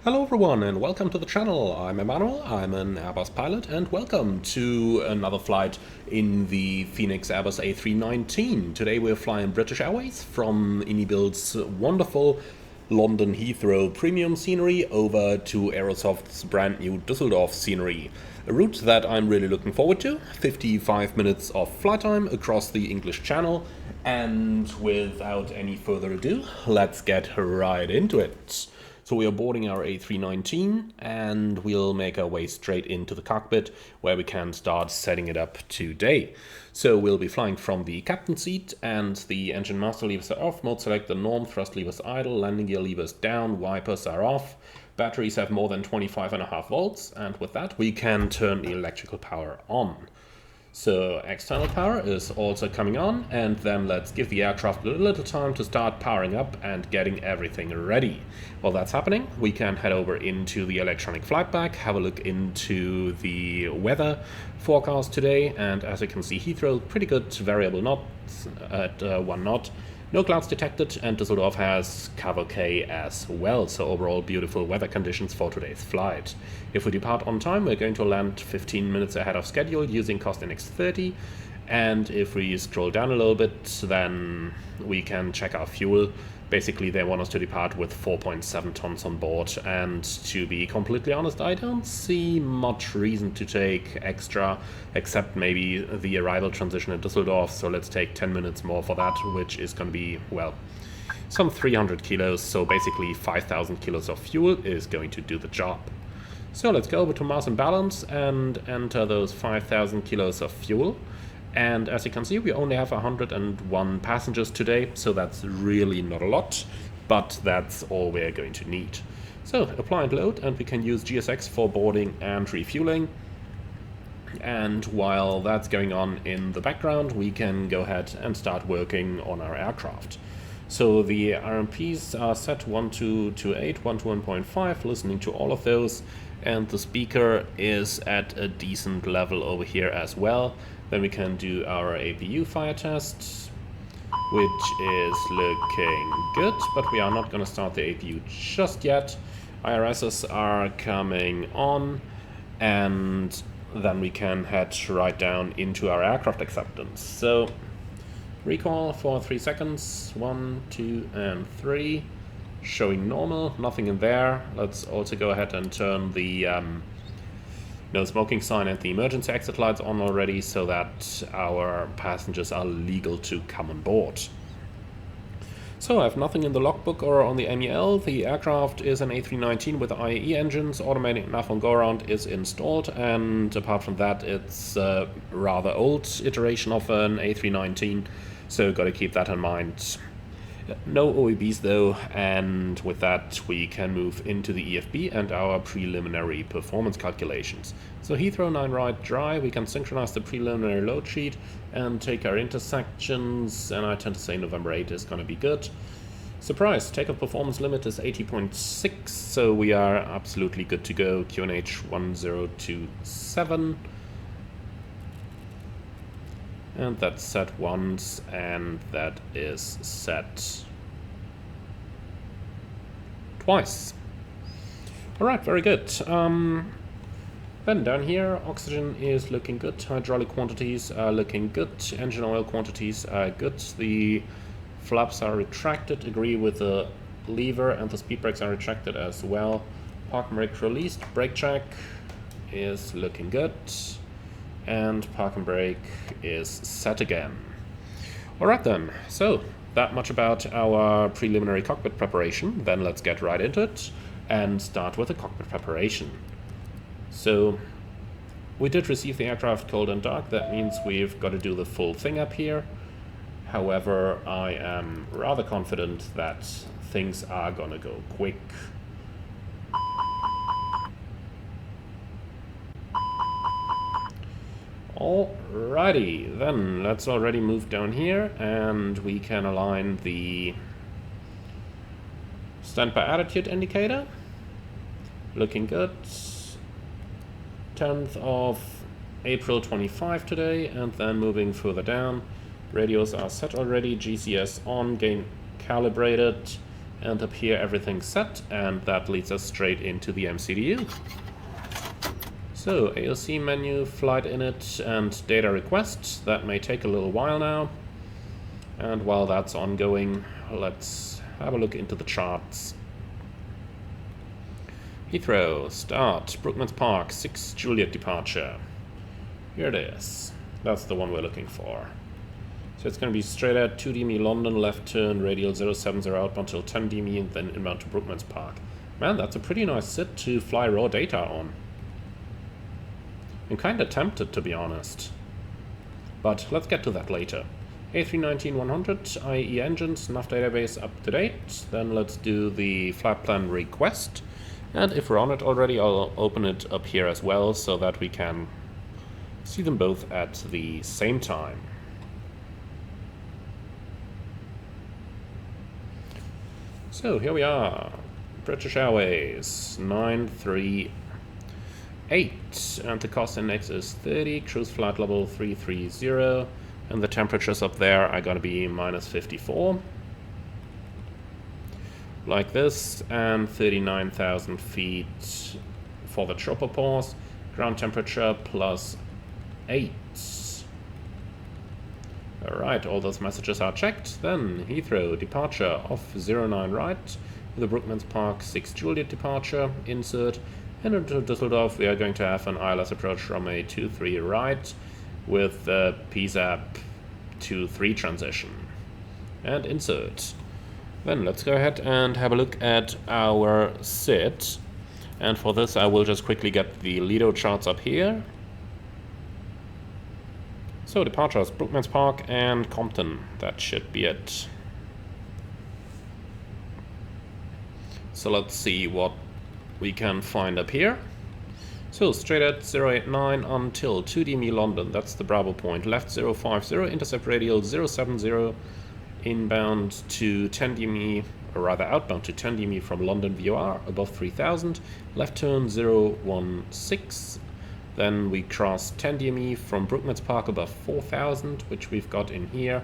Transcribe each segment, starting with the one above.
Hello everyone and welcome to the channel. I'm Emmanuel, I'm an Airbus pilot, and welcome to another flight in the Phoenix Airbus A319. Today we're flying British Airways from Inibuild's wonderful London Heathrow premium scenery over to Aerosoft's brand new Düsseldorf scenery. A route that I'm really looking forward to. 55 minutes of flight time across the English Channel, and without any further ado, let's get right into it. So we are boarding our A319 and we'll make our way straight into the cockpit where we can start setting it up today. So we'll be flying from the captain seat, and the engine master levers are off, mode selector norm, thrust levers idle, landing gear levers down, wipers are off. Batteries have more than 25.5 volts, and with that we can turn the electrical power on. So external power is also coming on, and then let's give the aircraft a little time to start powering up and getting everything ready. While that's happening, we can head over into the electronic flight bag, have a look into the weather forecast today, and as you can see, Heathrow, pretty good variable knots at 1 knot. No clouds detected, and Düsseldorf has cover K as well, so overall beautiful weather conditions for today's flight. If we depart on time, we're going to land 15 minutes ahead of schedule using cost index 30, and if we scroll down a little bit, then we can check our fuel. Basically, they want us to depart with 4.7 tons on board, and to be completely honest, I don't see much reason to take extra, except maybe the arrival transition in Düsseldorf, so let's take 10 minutes more for that, which is going to be, well, some 300 kilos, so basically 5,000 kilos of fuel is going to do the job. So let's go over to mass and balance and enter those 5,000 kilos of fuel. And as you can see, we only have 101 passengers today, so that's really not a lot, but that's all we're going to need. So apply and load, and we can use GSX for boarding and refueling. And while that's going on in the background, we can go ahead and start working on our aircraft. So the RMPs are set 1228, 121.5, listening to all of those, and the speaker is at a decent level over here as well. Then we can do our APU fire test, which is looking good, but we are not going to start the APU just yet. IRSs are coming on, and then we can head right down into our aircraft acceptance. So recall for 3 seconds, 1, 2, and 3, showing normal, nothing in there. Let's also go ahead and turn the no smoking sign and the emergency exit lights on already, so that our passengers are legal to come on board. So I have nothing in the logbook or on the MEL. The aircraft is an A319 with IAE engines, automatic nav on go-around is installed, and apart from that it's a rather old iteration of an A319, so got to keep that in mind. No OEBs though, and with that we can move into the EFB and our preliminary performance calculations. So Heathrow 9 right dry, we can synchronize the preliminary load sheet and take our intersections, and I tend to say November 8 is going to be good. Surprise, takeoff performance limit is 80.6, so we are absolutely good to go. QNH 1027. And that's set once, and that is set twice. Alright, very good. Then down here, oxygen is looking good, hydraulic quantities are looking good, engine oil quantities are good, the flaps are retracted, agree with the lever, and the speed brakes are retracted as well. Park and brake released, brake check is looking good, and park and brake is set again. Alright then, so that much about our preliminary cockpit preparation. Then let's get right into it and start with the cockpit preparation. So we did receive the aircraft cold and dark, that means we've got to do the full thing up here. However, I am rather confident that things are gonna go quick. Alrighty, then let's already move down here and we can align the standby attitude indicator. Looking good. 10th of April 25 today, and then moving further down. Radios are set already, GCS on, gain calibrated, And up here everything's set, and that leads us straight into the MCDU. So AOC menu, flight init, and data request. That may take a little while now. And while that's ongoing, let's have a look into the charts. Heathrow, start, Brookmans Park, 6 Juliet departure. Here it is. That's the one we're looking for. So it's going to be straight at 2 DME London, left turn, radial 070 outbound till 10 DME, and then inbound to Brookmans Park. Man, that's a pretty nice sit to fly raw data on. I'm kinda tempted, to be honest. But let's get to that later. A319-100, IE engines, nav database up to date. Then let's do the flight plan request. And if we're on it already, I'll open it up here as well, so that we can see them both at the same time. So here we are, British Airways 938, and the cost index is 30, cruise flight level 330, and the temperatures up there are going to be minus 54. Like this, and 39,000 feet for the tropopause, ground temperature plus 8. Alright, all those messages are checked. Then Heathrow, departure off 09 right, the Brookmans Park 6 Juliet departure, insert, and into Düsseldorf we are going to have an ILS approach runway 23 right with the PSAP 23 transition. And insert. Then let's go ahead and have a look at our sit. And for this I will just quickly get the Lido charts up here. So departures, Brookmans Park and Compton. That should be it. So let's see what we can find up here. So straight at 089 until 2 DME London. That's the Bravo point. Left 050, intercept radial 070. Inbound to 10 DME, or rather outbound to 10 DME from London VOR above 3000, left turn 016, then we cross 10 DME from Brookmans Park above 4000, which we've got in here,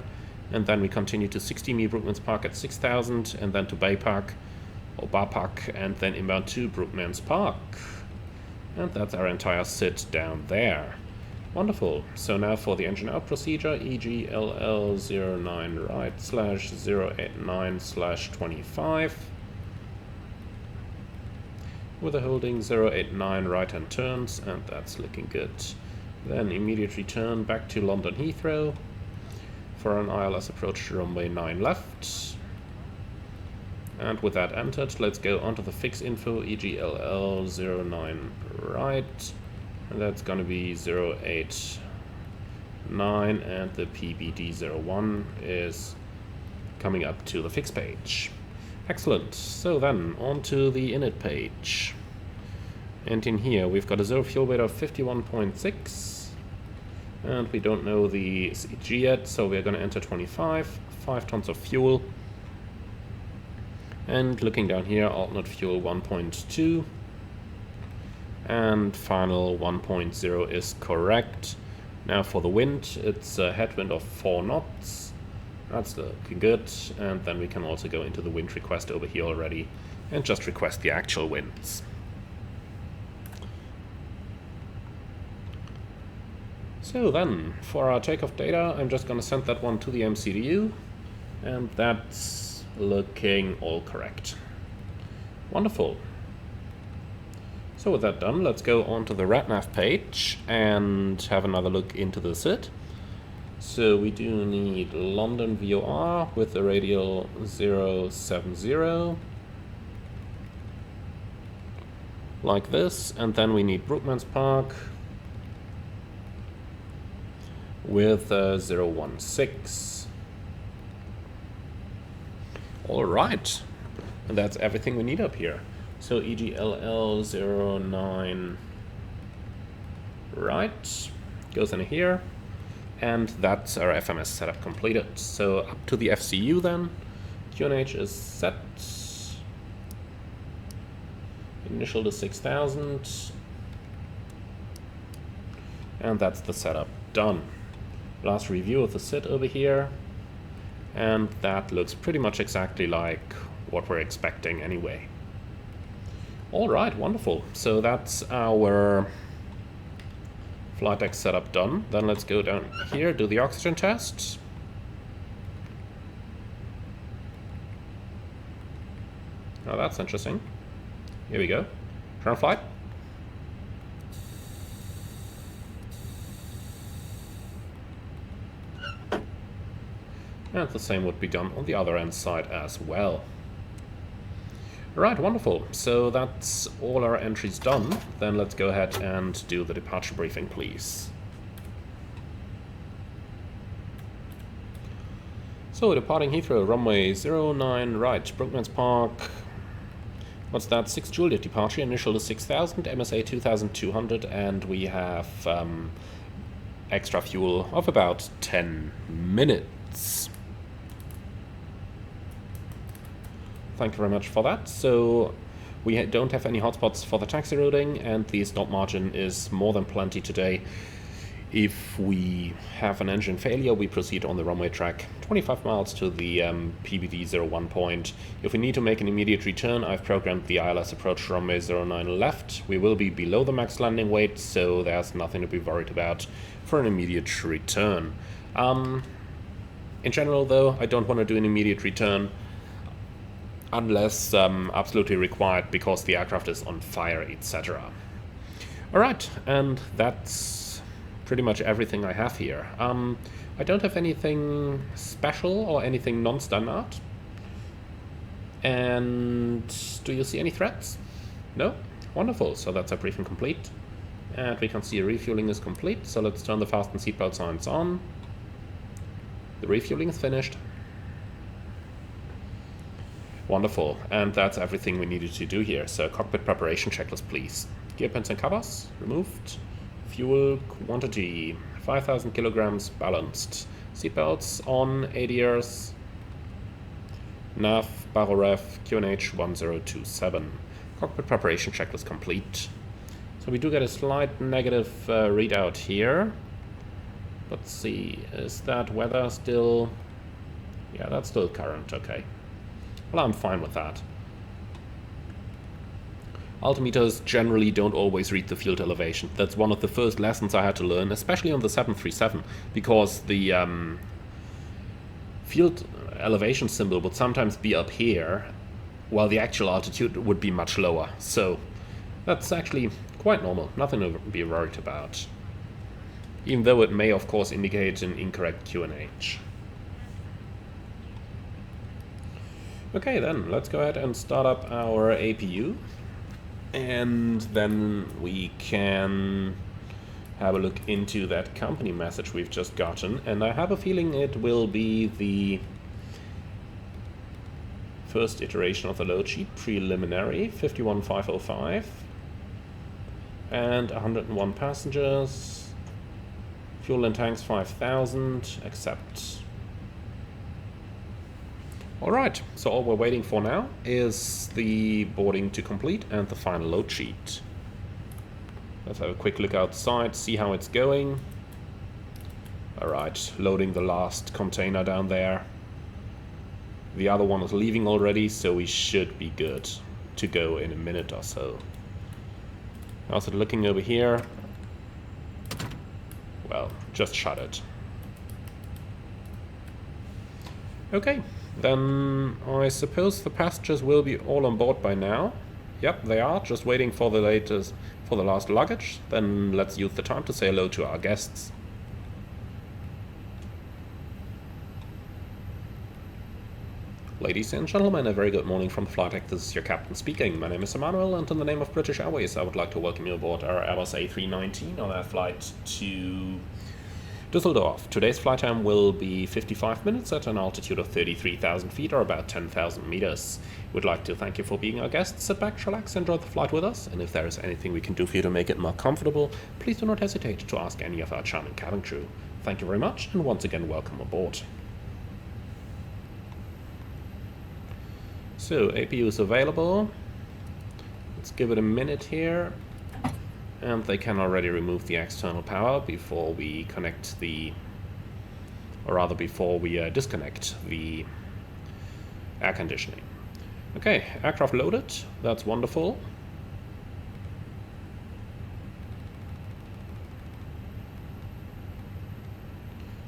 and then we continue to 6 DME Brookmans Park at 6000, and then to Bay Park, or Bar Park, and then inbound to Brookmans Park. And that's our entire sit down there. Wonderful. So now for the engine out procedure, EGLL09 right /089/25 with a holding 089 right hand turns, and that's looking good. Then immediate return back to London Heathrow for an ILS approach to runway 9 left. And with that entered, let's go onto the fix info, EGLL09 right. And that's going to be 089, and the PBD01 is coming up to the fix page. Excellent. So then on to the init page. And in here we've got a zero fuel weight of 51.6, and we don't know the CG yet, so we're going to enter 25, 5 tons of fuel. And looking down here, alternate fuel 1.2. And final 1.0 is correct. Now for the wind, it's a headwind of 4 knots. That's looking good. And then we can also go into the wind request over here already and just request the actual winds. So then, for our takeoff data, I'm just going to send that one to the MCDU. And that's looking all correct. Wonderful. So with that done, let's go on to the RadNav page and have another look into the SID. So we do need London VOR with the radial 070, like this, and then we need Brookmans Park with 016. All right, and that's everything we need up here. So EGLL09 right goes in here, and that's our FMS setup completed. So up to the FCU then, QNH is set, initial to 6000, and that's the setup done. Last review of the SID over here, and that looks pretty much exactly like what we're expecting anyway. Alright, wonderful. So that's our flight deck setup done. Then let's go down here, do the oxygen test. Oh, that's interesting. Here we go. Turn flight. And the same would be done on the other end side as well. Right, wonderful. So that's all our entries done. Then let's go ahead and do the departure briefing, please. So, departing Heathrow, runway 09 right, Brookmans Park. What's that? 6 Juliet departure, initial to 6,000, MSA 2,200, and we have extra fuel of about 10 minutes. Thank you very much for that. So we don't have any hotspots for the taxi routing, and the stop margin is more than plenty today. If we have an engine failure, we proceed on the runway track 25 miles to the PBD01 point. If we need to make an immediate return, I've programmed the ILS approach runway 09 left. We will be below the max landing weight, so there's nothing to be worried about for an immediate return. In general, though, I don't want to do an immediate return unless absolutely required because the aircraft is on fire, etc. Alright, and that's pretty much everything I have here. I don't have anything special or anything non-standard. And do you see any threats? No? Wonderful, so that's our briefing complete. And we can see refueling is complete, so let's turn the fasten seatbelt signs on. The refueling is finished. Wonderful, and that's everything we needed to do here. So cockpit preparation checklist, please. Gear pins and covers removed. Fuel quantity 5,000 kilograms balanced. Seatbelts on, ADRs. Nav, Baro Ref, QNH 1027. Cockpit preparation checklist complete. So we do get a slight negative readout here. Let's see, is that weather still... Yeah, that's still current, okay. Well, I'm fine with that. Altimeters generally don't always read the field elevation. That's one of the first lessons I had to learn, especially on the 737, because the field elevation symbol would sometimes be up here, while the actual altitude would be much lower. So that's actually quite normal, nothing to be worried about. Even though it may, of course, indicate an incorrect QNH. Okay, then let's go ahead and start up our APU, and then we can have a look into that company message we've just gotten, and I have a feeling it will be the first iteration of the load sheet, preliminary, 51505, and 101 passengers, fuel in tanks 5,000, accept. Alright, so all we're waiting for now is the boarding to complete and the final load sheet. Let's have a quick look outside, see how it's going. Alright, loading the last container down there. The other one is leaving already, so we should be good to go in a minute or so. How's it looking over here? Well, just shut it. Okay. Then I suppose the passengers will be all on board by now. Yep, they are, just waiting for the last luggage. Then let's use the time to say hello to our guests. Ladies and gentlemen, a very good morning from the flight deck. This is your captain speaking. My name is Emmanuel, and in the name of British Airways, I would like to welcome you aboard our Airbus A319 on our flight to Düsseldorf. Today's flight time will be 55 minutes at an altitude of 33,000 feet or about 10,000 meters. We'd like to thank you for being our guests. Sit back, relax, enjoy the flight with us, and if there is anything we can do for you to make it more comfortable, please do not hesitate to ask any of our charming cabin crew. Thank you very much, and once again, welcome aboard. So, APU is available. Let's give it a minute here. And they can already remove the external power before we connect the, or rather before we disconnect the air conditioning. Okay, aircraft loaded. That's wonderful.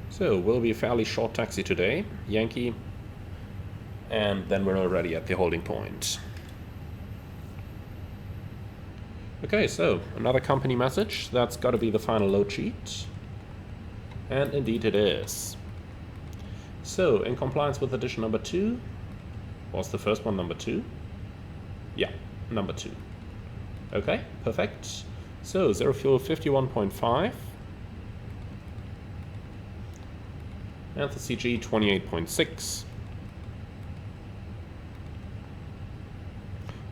So, will be a fairly short taxi today. Yankee. And then we're already at the holding point. Okay, so another company message. That's got to be the final load sheet. And indeed it is. So, in compliance with edition number 2. Was the first one number 2? Yeah, number 2. Okay, perfect. So, zero fuel 51.5. And the CG 28.6.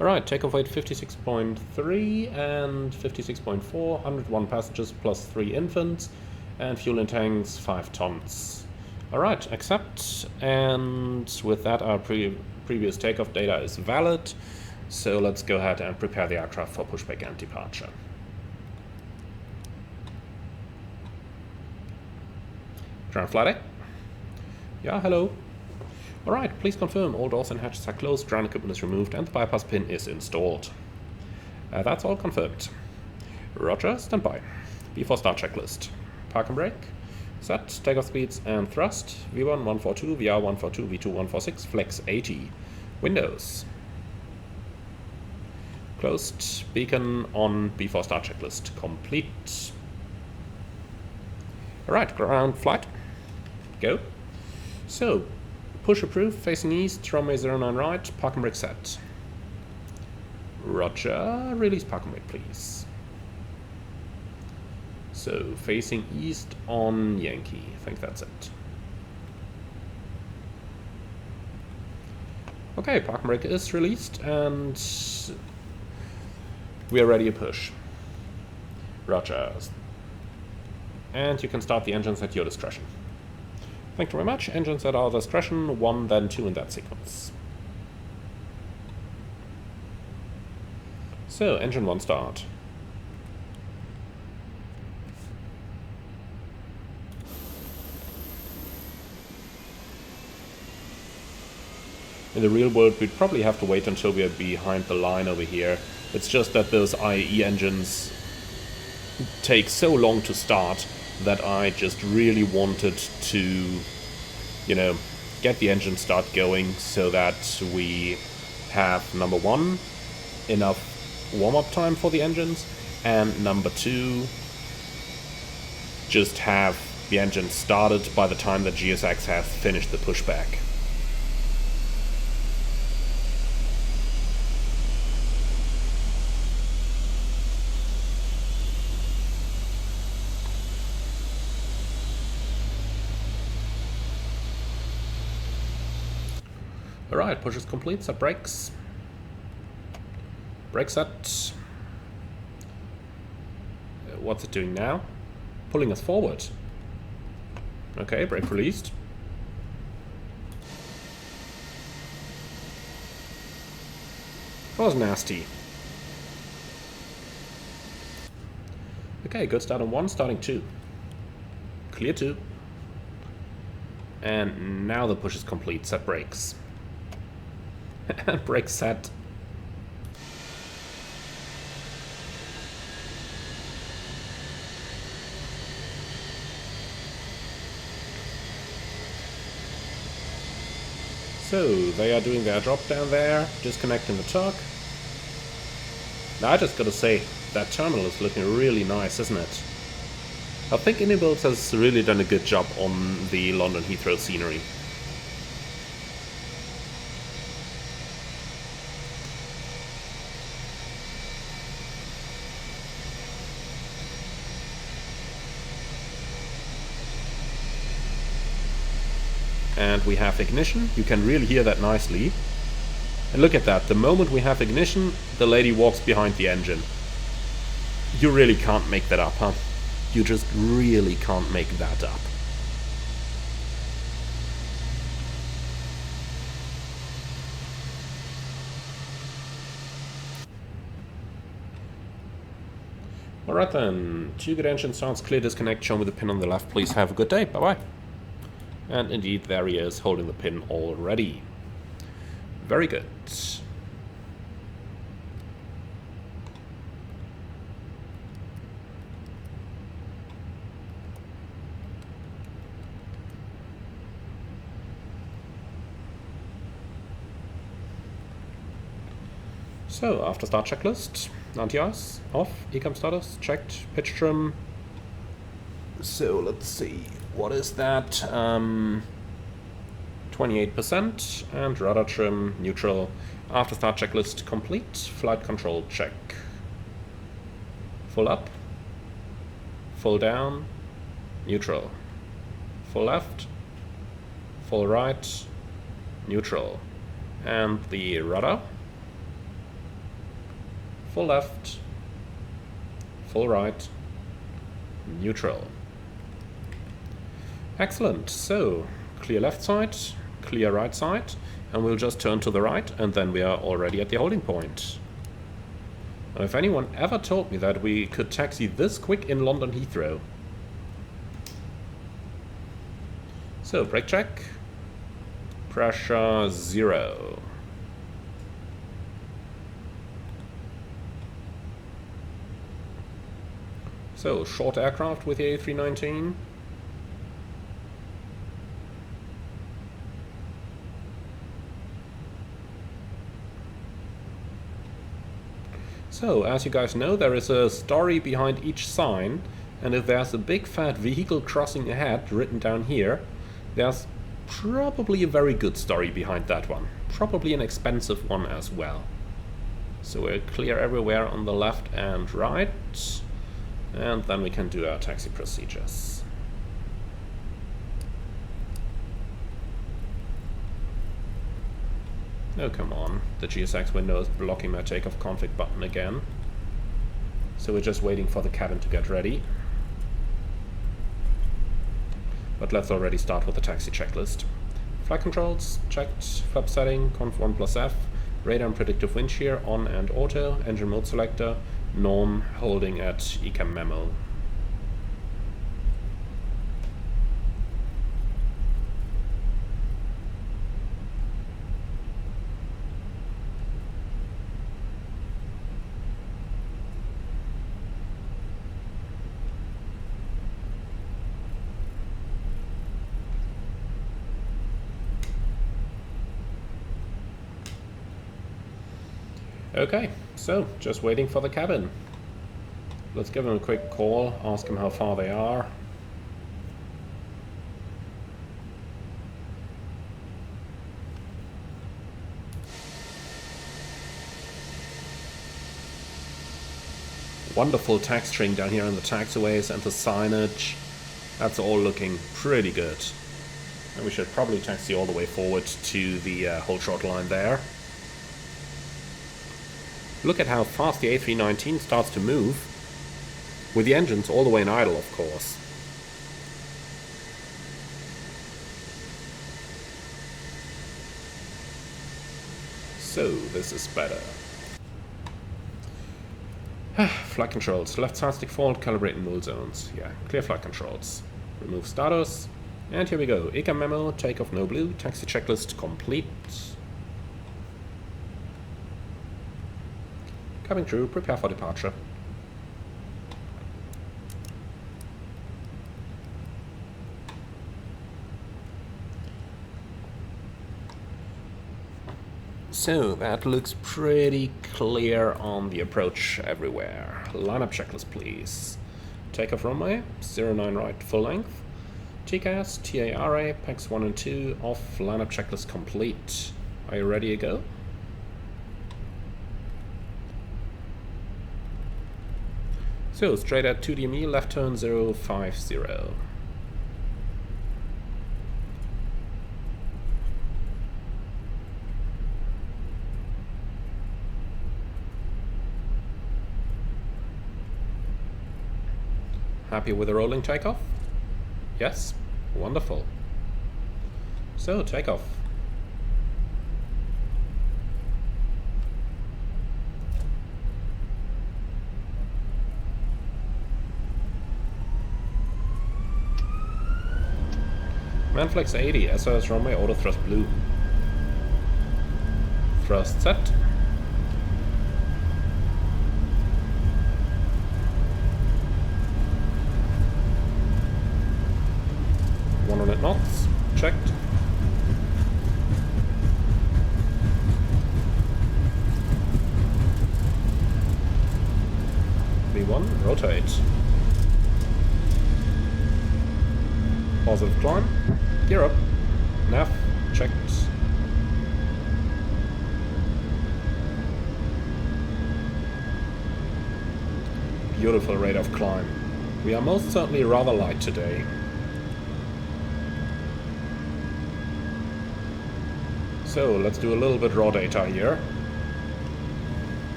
Alright, takeoff weight 56.3 and 56.4, 101 passengers plus 3 infants, and fuel in tanks 5 tons. Alright, accept, and with that our previous takeoff data is valid, so let's go ahead and prepare the aircraft for pushback and departure. Ground flight deck. Yeah, hello. Alright, please confirm all doors and hatches are closed, ground equipment is removed, and the bypass pin is installed. That's all confirmed. Roger, stand by. Before start checklist. Park and brake. Set, takeoff speeds and thrust. V1 142, VR 142, V2 146, flex 80. Windows. Closed, beacon on before start checklist. Complete. Alright, ground flight. Go. So, push approved, facing east, runway 09 right, park and brake set. Roger, release park and brake please. So, facing east on Yankee, I think that's it. Okay, park and brake is released and we are ready to push. Roger. And you can start the engines at your discretion. Thank you very much. Engines at our discretion, 1, then 2 in that sequence. So, engine 1 start. In the real world, we'd probably have to wait until we are behind the line over here. It's just that those IAE engines take so long to start that I just really wanted to, you know, get the engine start going so that we have, number 1, enough warm-up time for the engines, and number 2, just have the engine started by the time that GSX have finished the pushback. Alright, push is complete, set brakes. Brake set. What's it doing now? Pulling us forward. Okay, brake released. That was nasty. Okay, good start on 1, starting 2. Clear 2. And now the push is complete, set brakes. Brake set. So, they are doing their drop down there, disconnecting the tug. Now I just gotta say, that terminal is looking really nice, isn't it? I think Inibuild has really done a good job on the London Heathrow scenery. And we have ignition. You can really hear that nicely. And look at that. The moment we have ignition, the lady walks behind the engine. You really can't make that up, huh? You just really can't make that up. Alright then. 2 good engine starts, clear disconnect, show me the pin on the left, please. Have a good day. Bye-bye. And indeed, there he is, holding the pin already. Very good. So, after start checklist, anti-ice, off, ecam status, checked, pitch trim. So, let's see, what is that? 28%, and rudder trim, neutral. After start checklist complete, flight control check. Full up, full down, neutral. Full left, full right, neutral. And the rudder. Full left, full right, neutral. Excellent. So, clear left side, clear right side, and we'll just turn to the right, and then we are already at the holding point. Now, if anyone ever told me that we could taxi this quick in London Heathrow. So, brake check, pressure 0. So, short aircraft with the A319. So, as you guys know, there is a story behind each sign, and if there's a big fat vehicle crossing ahead written down here, there's probably a very good story behind that one. Probably an expensive one as well. So we're clear everywhere on the left and right. And then we can do our taxi procedures. Oh, come on. The GSX window is blocking my takeoff config button again. So we're just waiting for the cabin to get ready. But let's already start with the taxi checklist. Flight controls, checked. Flap setting, conf 1+F. Radar and predictive wind shear, on and auto. Engine mode selector. Norm holding at ecam memo. Okay, so just waiting for the cabin. Let's give them a quick call, ask them how far they are. Wonderful tag string down here in the taxiways and the signage. That's all looking pretty good. And we should probably taxi all the way forward to the whole throttle line there. Look at how fast the A319 starts to move, with the engines all the way in idle, of course. So, this is better. Flight controls, left side stick fault, calibrate null zones. Yeah, clear flight controls. Remove status. And here we go. ecam memo, takeoff no blue, taxi checklist complete. Cabin crew, prepare for departure. So, that looks pretty clear on the approach everywhere. Lineup checklist, please. Takeoff runway, 09 right, full length. TCAS, TARA, PAX 1 and 2, off, lineup checklist complete. Are you ready to go? So, straight at 2DME, left turn 050. Happy with the rolling takeoff? Yes? Wonderful. So, takeoff. Manflex 80, SOS runway, auto thrust blue. Thrust set. Knots, checked. 21, rotate. Positive climb, gear up, nav, checked. Beautiful rate of climb. We are most certainly rather light today. So let's do a little bit raw data here.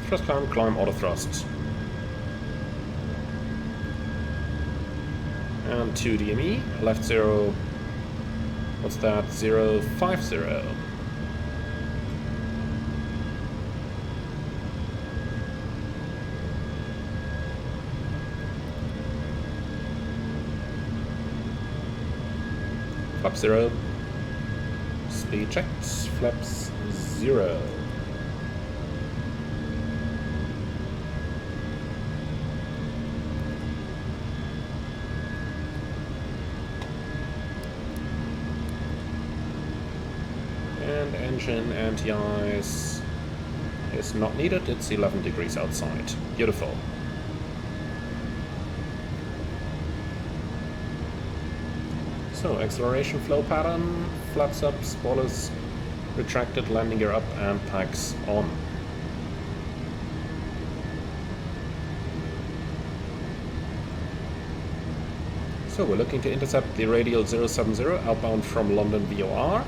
Thrust climb, auto thrust. And 2 DME, left 0, what's that, 050. Flap 0, speed checked, flaps 0. Engine anti-ice is not needed, it's 11 degrees outside. Beautiful. So, acceleration flow pattern, flaps up, spoilers retracted, landing gear up and packs on. So we're looking to intercept the radial 070 outbound from London VOR.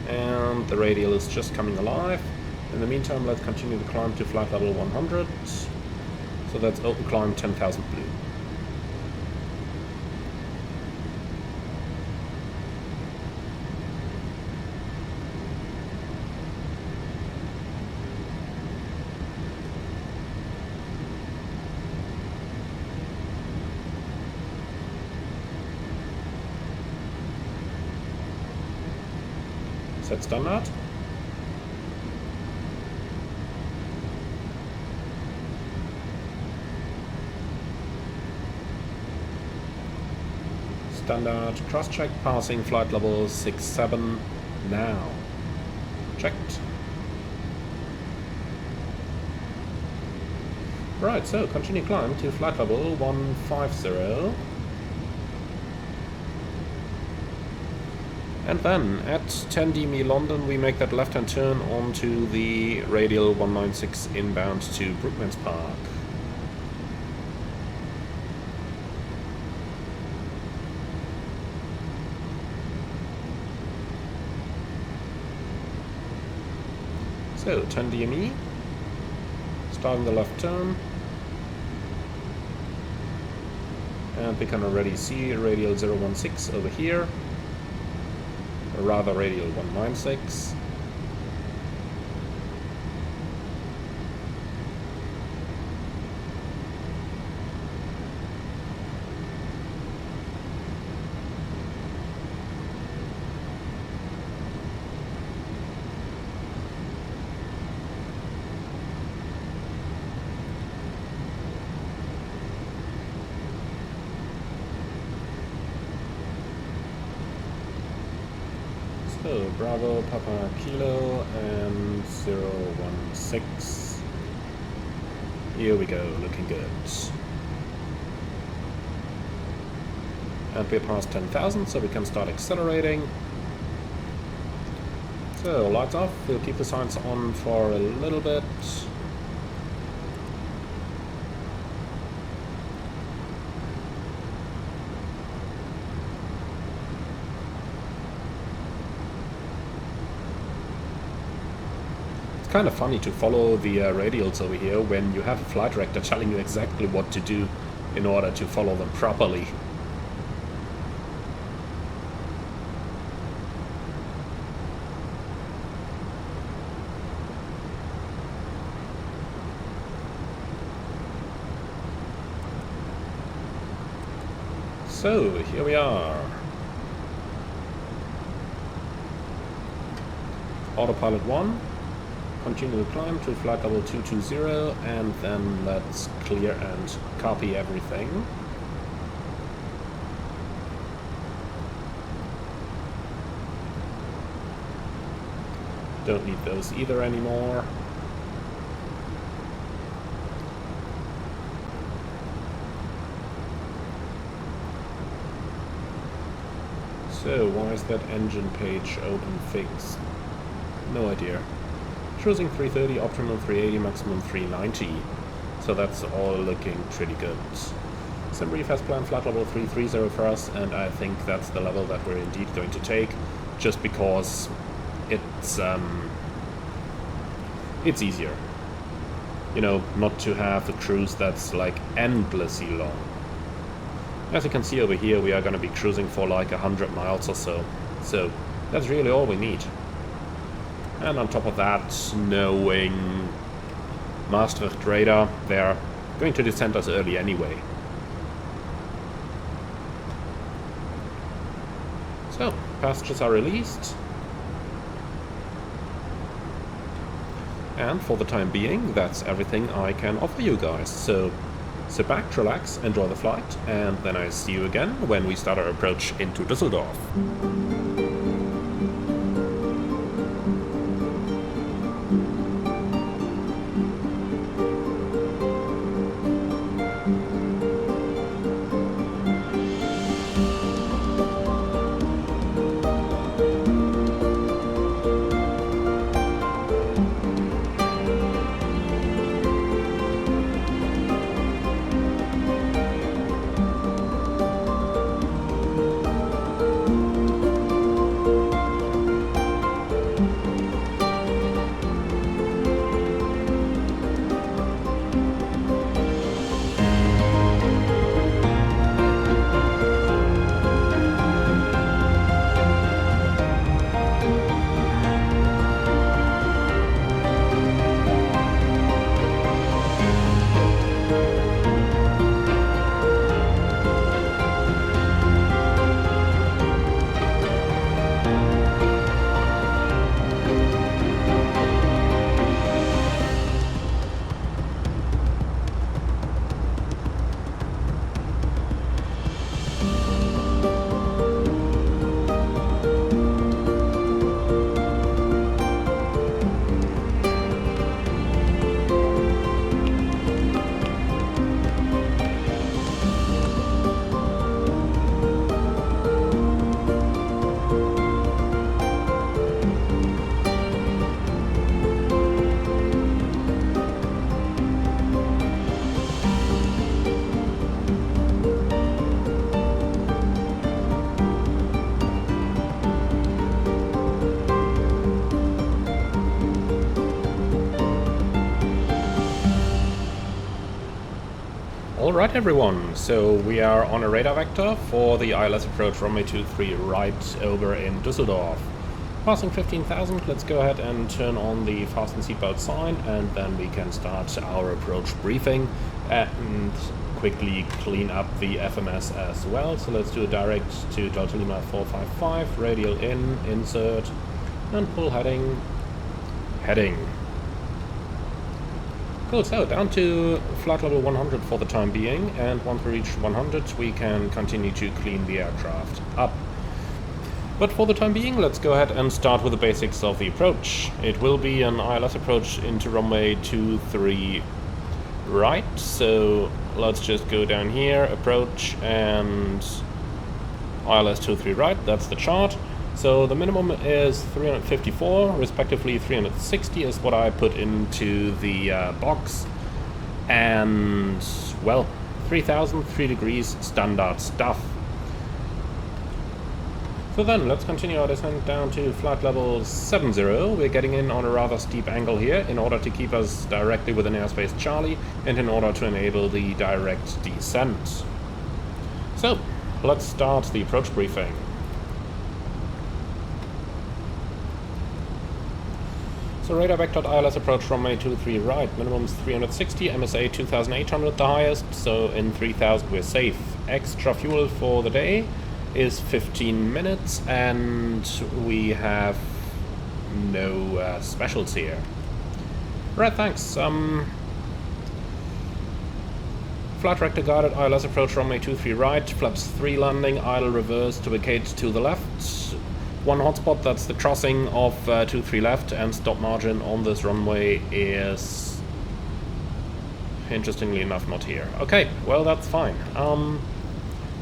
And the radial is just coming alive. In the meantime, let's continue the climb to flight level 100. So that's open climb 10,000 blue. Set standard. Standard cross-check passing flight level 67 now. Checked. Right, so continue climb to flight level 150. And then at 10 DME London we make that left-hand turn onto the radial 196 inbound to Brookmans Park. So 10 DME, starting the left turn, and we can already see radial 016 over here. Or rather radial 196. So, Bravo, Papa, Kilo, and 016. Here we go, looking good. And we're past 10,000, so we can start accelerating. So, lights off, we'll keep the signs on for a little bit. Kind of funny to follow the radials over here when you have a flight director telling you exactly what to do in order to follow them properly. So, here we are. Autopilot 1. Continue the climb to flight level 220, and then let's clear and copy everything. Don't need those either anymore. So, why is that engine page open fixed? No idea. Cruising 330, optimal 380, maximum 390. So that's all looking pretty good. SimBrief has planned flight level 330 for us, and I think that's the level that we're indeed going to take, just because it's easier. You know, not to have a cruise that's like endlessly long. As you can see over here, we are going to be cruising for like 100 miles or so. So that's really all we need. And on top of that, knowing Maastricht radar, they're going to descend us early anyway. So, passengers are released. And for the time being, that's everything I can offer you guys. So, sit back, relax, enjoy the flight, and then I see you again when we start our approach into Düsseldorf. Alright everyone, so we are on a radar vector for the ILS approach runway 23 right over in Düsseldorf. Passing 15,000, let's go ahead and turn on the fasten seatbelt sign, and then we can start our approach briefing and quickly clean up the FMS as well. So let's do a direct to Delta Lima 455, radial in, insert, and pull heading. Cool, so down to flight level 100 for the time being, and once we reach 100 we can continue to clean the aircraft up. But for the time being, let's go ahead and start with the basics of the approach. It will be an ILS approach into runway 23 right, so let's just go down here, approach, and ILS 23 right, that's the chart. So the minimum is 354, respectively 360 is what I put into the box, and well, 3000, 3 degrees, standard stuff. So then let's continue our descent down to flight level 70. We're getting in on a rather steep angle here in order to keep us directly within airspace Charlie and in order to enable the direct descent. So let's start the approach briefing. So radar vector ILS approach runway 23 right, minimum is 360, MSA 2800 the highest, so in 3000 we're safe. Extra fuel for the day is 15 minutes, and we have no specials here. Right, thanks. Flight rector guided ILS approach runway 23 right, flaps 3 landing, idle reverse to vacate to the left. One hotspot, that's the crossing of 2-3 left, and stop margin on this runway is, interestingly enough, not here. Okay, well, that's fine.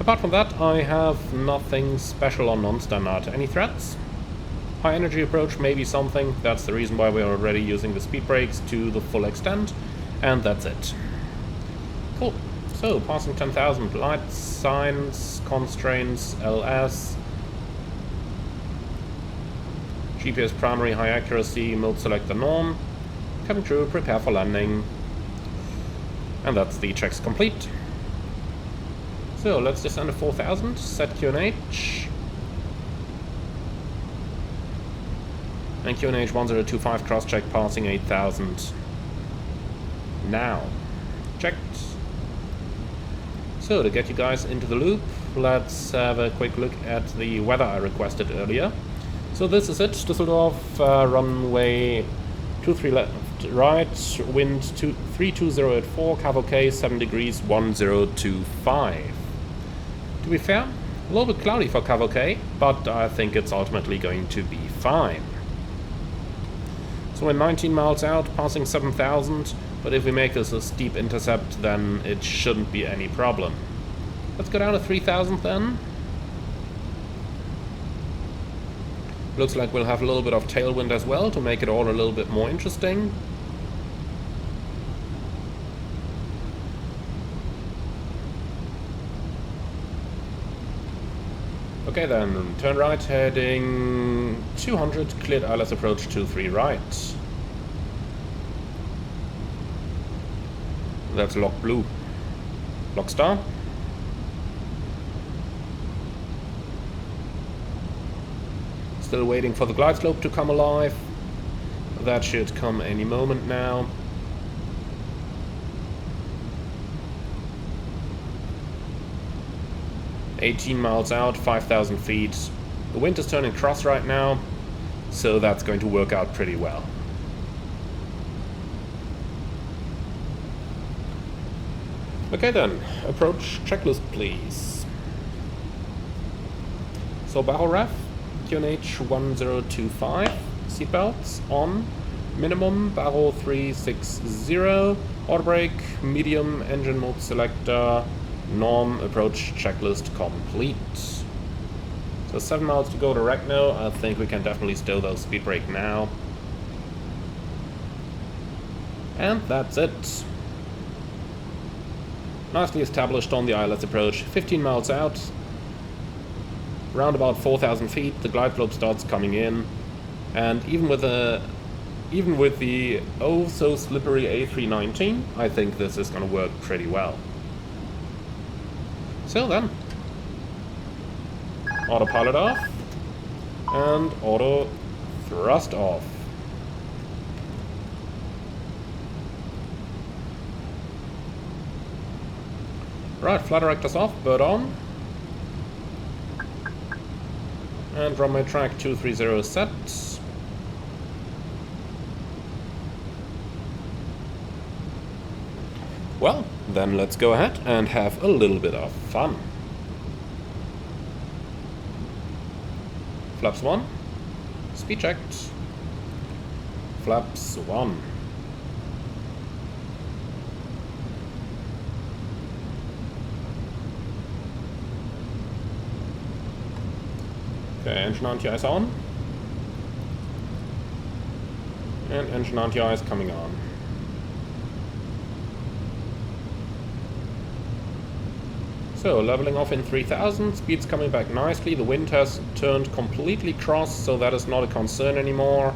Apart from that, I have nothing special on non-standard. Any threats? High energy approach, maybe something. That's the reason why we're already using the speed brakes to the full extent. And that's it. Cool. So, passing 10,000. Lights, signs, constraints, LS. GPS primary, high accuracy, mode selector norm. Coming through, prepare for landing. And that's the checks complete. So, let's descend to 4,000, set QNH. And QNH 1025 cross-check passing 8,000. Now. Checked. So, to get you guys into the loop, let's have a quick look at the weather I requested earlier. So this is it, Düsseldorf, runway 23 left, right, wind 32084, cavalcade 7 degrees 1025. To be fair, a little bit cloudy for cavalcade, but I think it's ultimately going to be fine. So we're 19 miles out, passing 7,000, but if we make this a steep intercept, then it shouldn't be any problem. Let's go down to 3,000 then. Looks like we'll have a little bit of tailwind as well to make it all a little bit more interesting. Okay then, turn right heading 200, cleared ILS approach 23 right. That's lock blue. Lock star. Still waiting for the glide slope to come alive. That should come any moment now. $18 miles out, 5,000 feet. The wind is turning cross right now, so that's going to work out pretty well. Okay then, approach checklist please. So barrel ref, QNH 1025, seatbelts on, minimum barrel 360, auto brake, medium, engine mode selector, norm, approach checklist complete. So 7 miles to go to Regno. I think we can definitely stow those speed brake now. And that's it. Nicely established on the ILS approach, 15 miles out. Around about 4,000 feet, the glide slope starts coming in, and even with the oh so slippery A319, I think this is going to work pretty well. So then, autopilot off, and auto thrust off. Right, flight directors off, bird on. And runway track 230 set. Well, then let's go ahead and have a little bit of fun. Flaps 1. Speed checked. Flaps 1. Okay, engine anti-ice on. And engine anti-ice coming on. So, leveling off in 3000, speed's coming back nicely, the wind has turned completely cross, so that is not a concern anymore.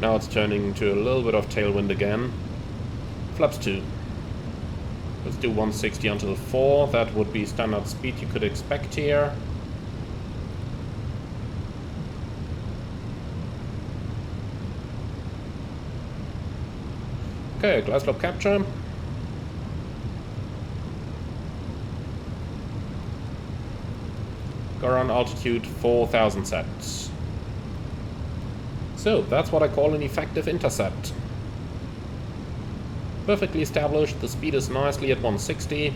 Now it's turning to a little bit of tailwind again. Flaps 2. Let's do 160 onto the 4, that would be standard speed you could expect here. Okay, glide slope capture. Go around altitude 4,000 sets. So, that's what I call an effective intercept. Perfectly established, the speed is nicely at 160.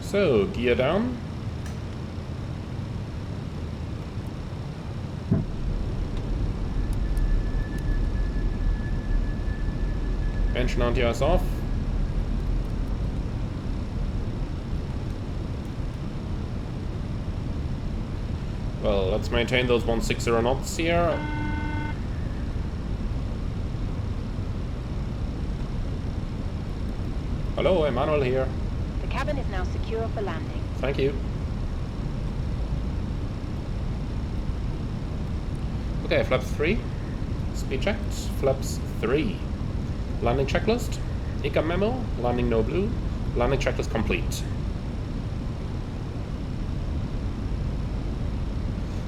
So, gear down. Engine anti-ice off. Well, let's maintain those 160 knots here. Hello, Emmanuel here. The cabin is now secure for landing. Thank you. Okay, flaps 3. Speed checked. Flaps 3. Landing checklist. ICA memo. Landing no blue. Landing checklist complete.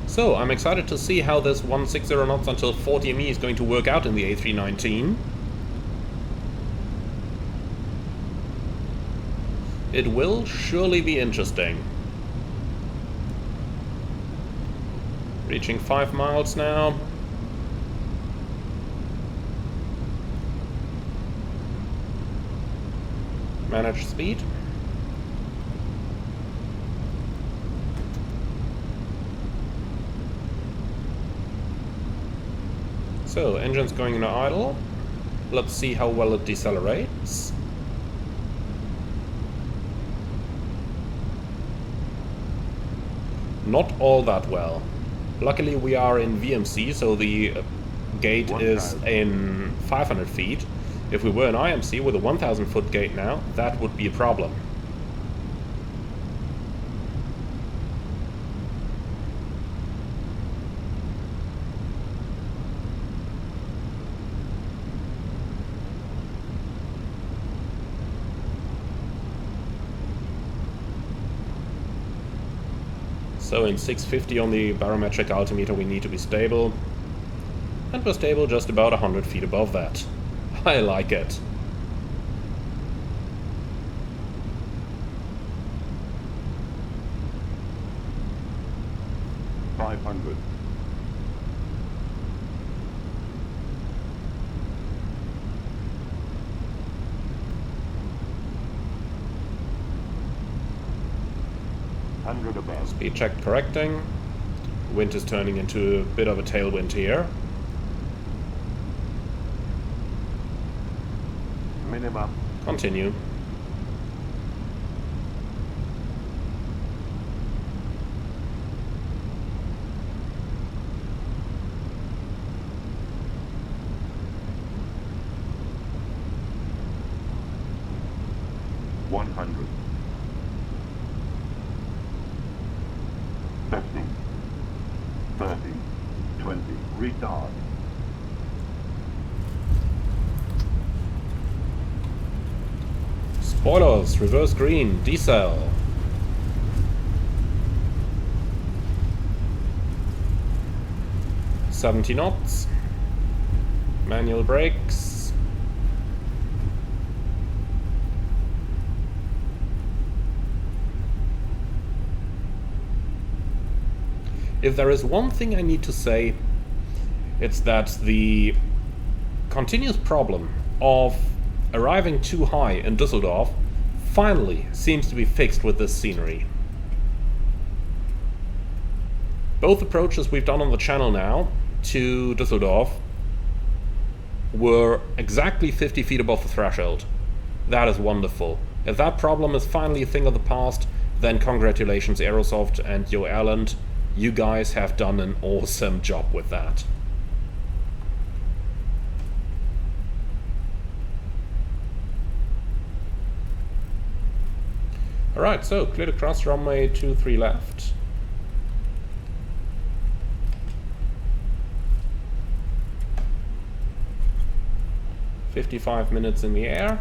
So, I'm excited to see how this 160 knots until 40 ME is going to work out in the A319. It will surely be interesting. Reaching 5 miles now. Manage speed. So, engine's going into idle. Let's see how well it decelerates. Not all that well. Luckily we are in VMC, so the gate is in 500 feet. If we were in IMC with a 1000 foot gate now, that would be a problem. So in 650 on the barometric altimeter we need to be stable. And we're stable just about 100 feet above that. I like it. $500. Above. Speed check correcting. Wind is turning into a bit of a tailwind here. Minimum. Continue. $100. 50, 30, 20, retard. Spoilers, reverse green, decel. $70 knots. Manual brakes. If there is one thing I need to say, it's that the continuous problem of arriving too high in Düsseldorf finally seems to be fixed with this scenery. Both approaches we've done on the channel now to Düsseldorf were exactly 50 feet above the threshold. That is wonderful. If that problem is finally a thing of the past, then congratulations Aerosoft and Yo Erland. You guys have done an awesome job with that. Alright, so clear to cross runway 23 left. "55 minutes in the air.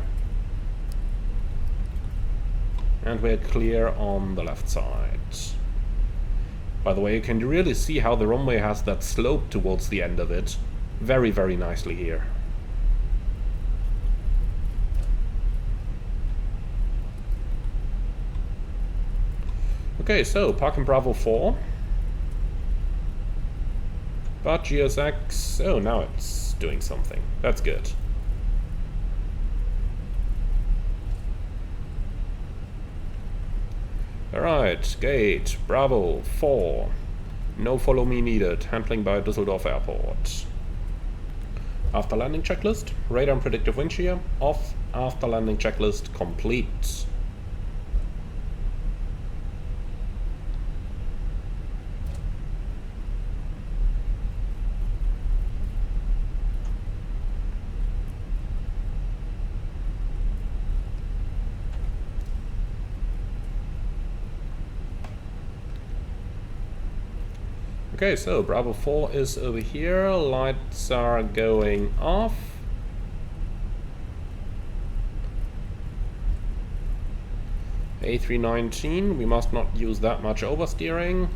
And we're clear on the left side. By the way, you can really see how the runway has that slope towards the end of it. Very, very nicely here. Okay, so park in Bravo 4. But GSX, oh, now it's doing something. That's good. Alright, gate Bravo 4. No follow me needed. Handling by Düsseldorf Airport. After landing checklist. Radar and predictive wind shear off. After landing checklist complete. Okay, so Bravo 4 is over here, lights are going off. A319, we must not use that much oversteering.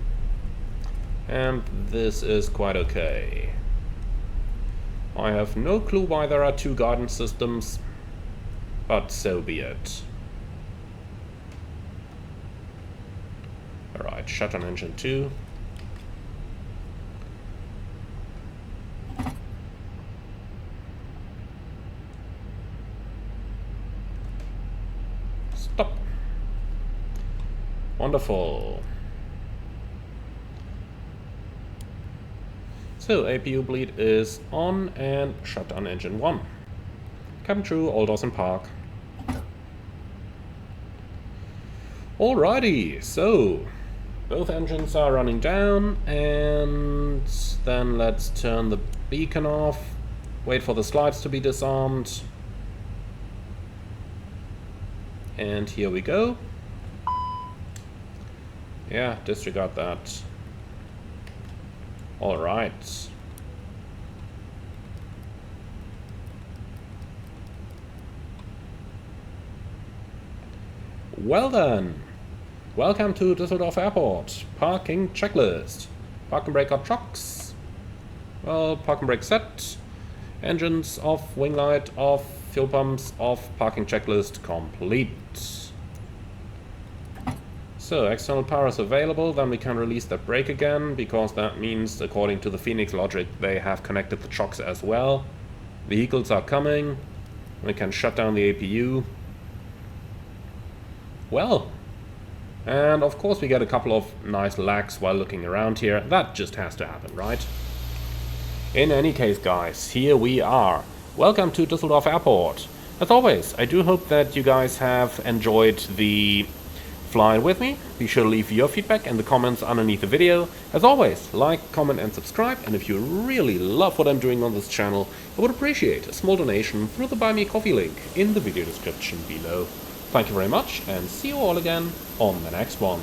And this is quite okay. I have no clue why there are two guidance systems, but so be it. Alright, Shutdown engine 2. Stop. Wonderful. So APU bleed is on and shut down engine 1. Cabin crew, all doors in park. Alrighty, so both engines are running down, and then let's turn the beacon off, wait for the slides to be disarmed. And here we go. Yeah, disregard that. All right. Well then, welcome to Düsseldorf Airport. Parking checklist. Parking brake or chocks. Well, parking brake set. Engines off, wing light off, fuel pumps off, parking checklist complete. So, external power is available, then we can release the brake again, because that means, according to the Phoenix logic, they have connected the chocks as well. Vehicles are coming, we can shut down the APU. Well, and of course we get a couple of nice lags while looking around here. That just has to happen, right? In any case, guys, here we are. Welcome to Düsseldorf Airport. As always, I do hope that you guys have enjoyed the flying with me. Be sure to leave your feedback in the comments underneath the video. As always, like, comment and subscribe, and if you really love what I'm doing on this channel, I would appreciate a small donation through the Buy Me a Coffee link in the video description below. Thank you very much, and see you all again on the next one.